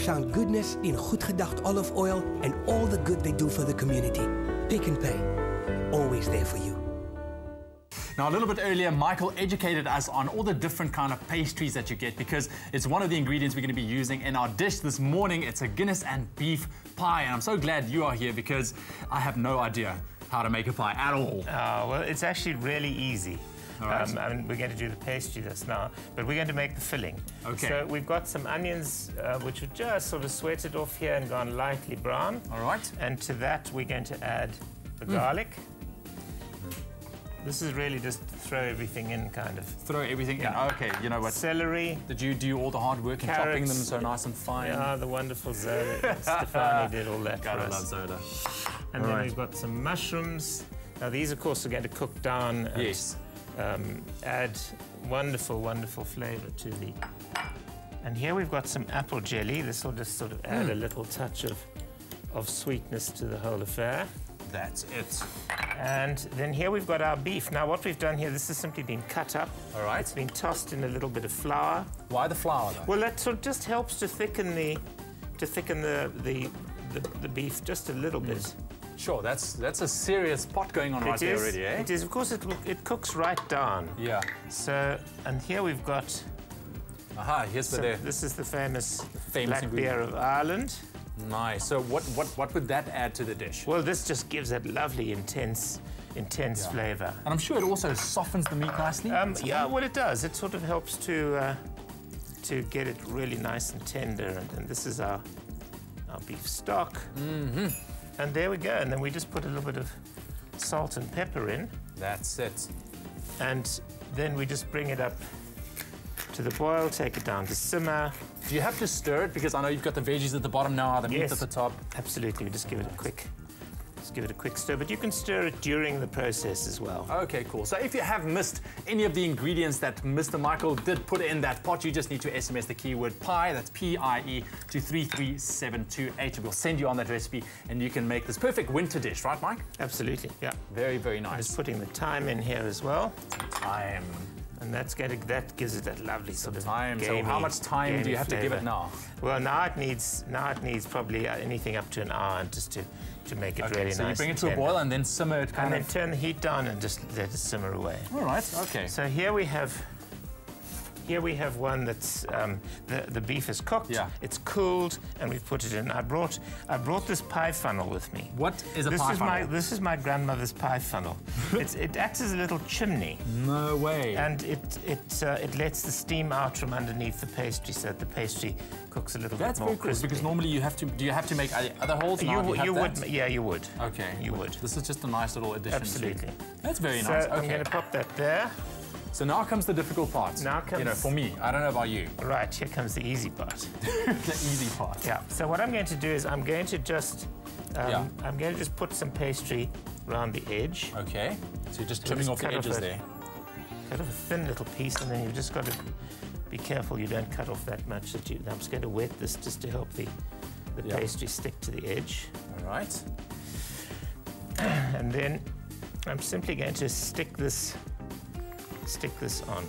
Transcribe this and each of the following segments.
Auchan Goodness in Goed Gedacht olive oil and all the good they do for the community. Pick and Pay, always there for you. Now, a little bit earlier, Michael educated us on all the different kind of pastries that you get because it's one of the ingredients we're going to be using in our dish this morning. It's a Guinness and beef pie, and I'm so glad you are here because I have no idea how to make a pie at all. Well, it's actually really easy. All right. I mean, we're going to do the pastry just now, but we're going to make the filling. Okay. So we've got some onions which are just sort of sweated off here and gone lightly brown. All right. And to that, we're going to add the garlic. This is really just throw everything in, kind of. Throw everything in. Okay, you know what? Celery. Did you do all the hard work in chopping them so nice and fine? Yeah, the wonderful Zoda. Stefani did all that Gotta for us. love Zoda. And then we've got some mushrooms. Now these, of course, are going to cook down and yes. Add wonderful, wonderful flavour to the... And here we've got some apple jelly. This will just sort of add a little touch of sweetness to the whole affair. That's it. And then here we've got our beef. Now what we've done here, this has simply been cut up. All right. It's been tossed in a little bit of flour. Why the flour, though? Well, that sort of just helps to thicken the beef just a little bit. Sure, that's a serious pot going on right there already, eh? It is. Of course, it cooks right down. Yeah. So, and here we've got... Aha, here's the... This is the famous black ingredient. beer of Ireland. Nice. So what would that add to the dish? Well, this just gives that lovely, intense flavour. And I'm sure it also softens the meat nicely. Yeah, well, it does. It sort of helps to get it really nice and tender. And this is our beef stock. Mm-hmm. And there we go. And then we just put a little bit of salt and pepper in. That's it. And then we just bring it up to the boil, take it down to simmer. Do you have to stir it? Because I know you've got the veggies at the bottom now, the meat at the top. Absolutely. We just give it a quick stir, but you can stir it during the process as well. Okay, cool. So if you have missed any of the ingredients that Mr. Michael did put in that pot, you just need to SMS the keyword pie, that's P-I-E, to 33728. We'll send you on that recipe and you can make this perfect winter dish, right, Mike? Absolutely, yeah. Very, very nice. I'm just putting the thyme in here as well. Thyme. And that gives it that lovely sort of thyme. Gamey, so how much time do you have to give it now? Well, now it needs probably anything up to an hour just to make it really nice. So you bring it to a boil and then simmer it and then turn the heat down and just let it simmer away. All right, okay. So here we have one that's the beef is cooked. Yeah. It's cooled, and we've put it in. I brought this pie funnel with me. What is a pie funnel? This is my grandmother's pie funnel. It acts as a little chimney. No way. And it lets the steam out from underneath the pastry, so that the pastry cooks a little bit more very cool, crispy. because normally you have to. Do you have to make other holes? You would. Yeah, you would. Okay. You would. This is just a nice little addition. Absolutely. That's very nice. So I'm going to pop that there. So now comes the difficult part. Now comes... for me. I don't know about you. Right, here comes the easy part. The easy part. Yeah. So what I'm going to do is I'm going to just put some pastry around the edge. Okay. So you're just trimming off the edges there. Cut off a thin little piece, and then you've just got to be careful you don't cut off that much. I'm just going to wet this just to help the pastry stick to the edge. All right. And then I'm simply going to stick this on.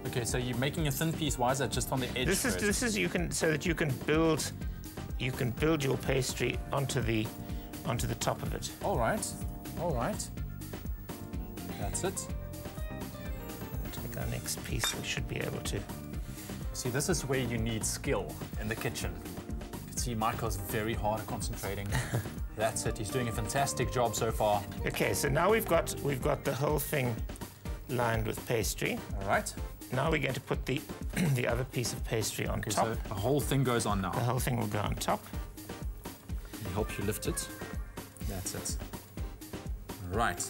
Okay, so you're making a thin piece. Why is that just on the edge? This is so that you can build your pastry onto the top of it. All right. All right. That's it. Take our next piece. We should be able to. See, this is where you need skill in the kitchen. You can see Michael's very hard at concentrating. That's it. He's doing a fantastic job so far. Okay, so now we've got the whole thing lined with pastry. All right. Now we're going to put the other piece of pastry on top. So the whole thing goes on now. The whole thing will go on top. It helps you lift it. That's it. Right.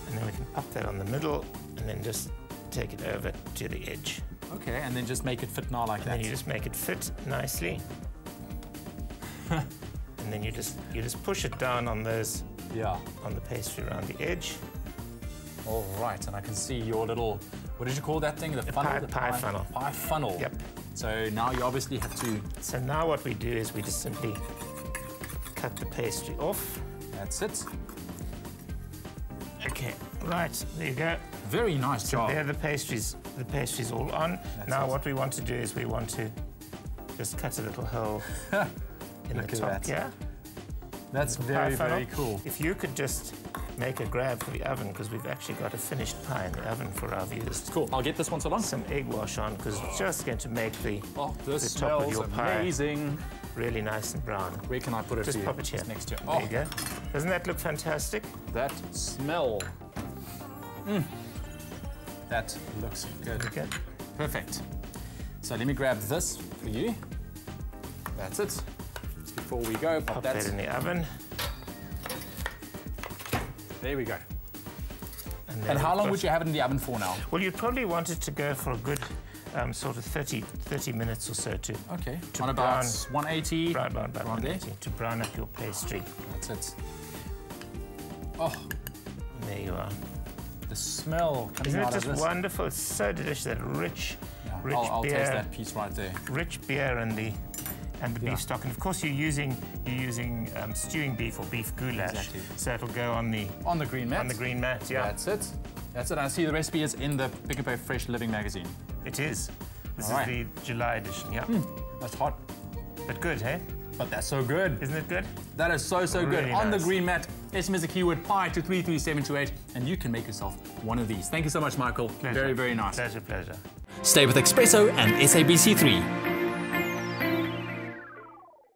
And then we can pop that on the middle and then just take it over to the edge. Okay, and then just make it fit now like that. And then you just make it fit nicely. And then you just push it down on those on the pastry around the edge. All right, and I can see your little, what did you call that thing? The funnel? Pie funnel. Pie funnel. Yep. So now you obviously have to... So now what we do is we just simply cut the pastry off. That's it. Okay, right, there you go. Very nice job. So there the pastry's all on. Now what we want to do is we want to just cut a little hole in Look the at top. that. Yeah. That's Pie very, funnel. very cool. If you could just make a grab for the oven, because we've actually got a finished pie in the oven for our viewers. Cool. I'll get this one so long. Some egg wash on, because it's just going to make the This the top of smells your pie amazing. really nice and brown. Where can I put it Just for you? pop it here. Just next to you. There you go. Doesn't that look fantastic? That smell. That looks good. Okay. Perfect. So let me grab this for you. That's it. Just before we go, pop That in the oven. There we go. then And how we've long got- would you have it in the oven for now? Well, you'd probably want it to go for a good sort of 30 minutes or so to Okay. To On about brown- 180. about around there. 180 to brown up your pastry. That's it. Oh, And there you are. the smell coming Isn't it out of just this. wonderful? It's so delicious. That rich, Yeah, rich I'll beer, taste that piece right there. rich beer and the Yeah. beef stock. And of course, you're using stewing beef or beef goulash, Exactly. so it'll go on the On the green mat. mat. Yeah, That's it. That's it. I see the recipe is in the Pick and Pay Fresh Living magazine. it is. This All is right. the July edition. Yeah, That's hot, but good, hey? but that's so good. Isn't it good? That is so, so good. Really On the nice. green mat, SMS the keyword pie to 33728, and you can make yourself one of these. Thank you so much, Michael. Pleasure. Very, very nice. Pleasure, pleasure. Stay with Expresso and SABC3.